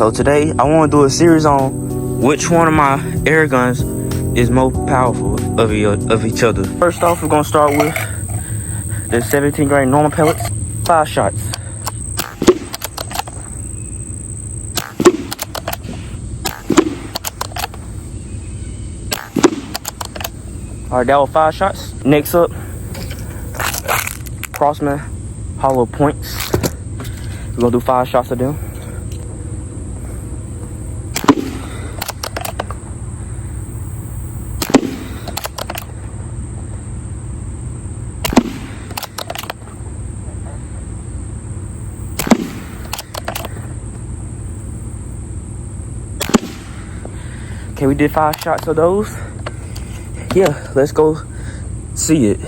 So today I want to do a series on which one of my air guns is most powerful of each other. First off, we're gonna start with the 17 grain normal pellets, 5 shots. All right, that was 5 shots. Next up, Crossman hollow points. We're gonna do 5 shots of them. Okay, we did 5 shots of those. Yeah, let's go see it.